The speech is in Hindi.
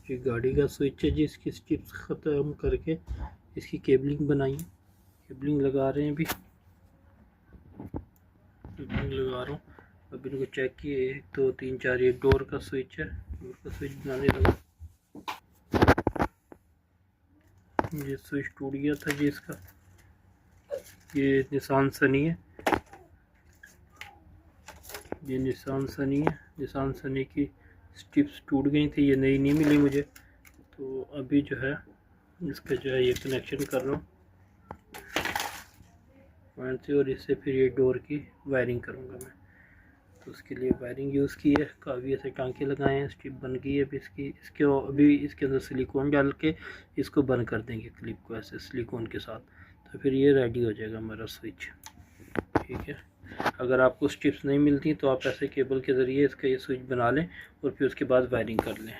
ये गाड़ी का स्विच है जी, इसकी स्ट्रिप्स ख़त्म करके इसकी केबलिंग बनाई, केबलिंग लगा रहे हैं अभी, केबलिंग लगा रहा हूँ अभी। इनको चेक किए 1 2 3 4, ये डोर का स्विच है, डोर का स्विच बनाने लगा। ये स्विच टूट गया था जी इसका, ये निसान सनी है, ये निसान सनी है, निसान सनी की स्ट्रिप्स टूट गई थी, ये नई नहीं मिली मुझे। तो अभी जो है इसका जो है ये कनेक्शन कर रहा हूँ पॉइंट से, और इससे फिर ये डोर की वायरिंग करूँगा मैं। तो उसके लिए वायरिंग यूज़ की है, काफ़ी ऐसे टांके लगाए हैं, स्ट्रिप बन गई है अभी इसके अभी इसके अंदर सिलिकॉन डाल के इसको बंद कर देंगे क्लिप को ऐसे सिलिकॉन के साथ, तो फिर ये रेडी हो जाएगा हमारा स्विच। ठीक है, अगर आपको स्ट्रिप्स नहीं मिलती तो आप ऐसे केबल के ज़रिए इसका ये स्विच बना लें और फिर उसके बाद वायरिंग कर लें।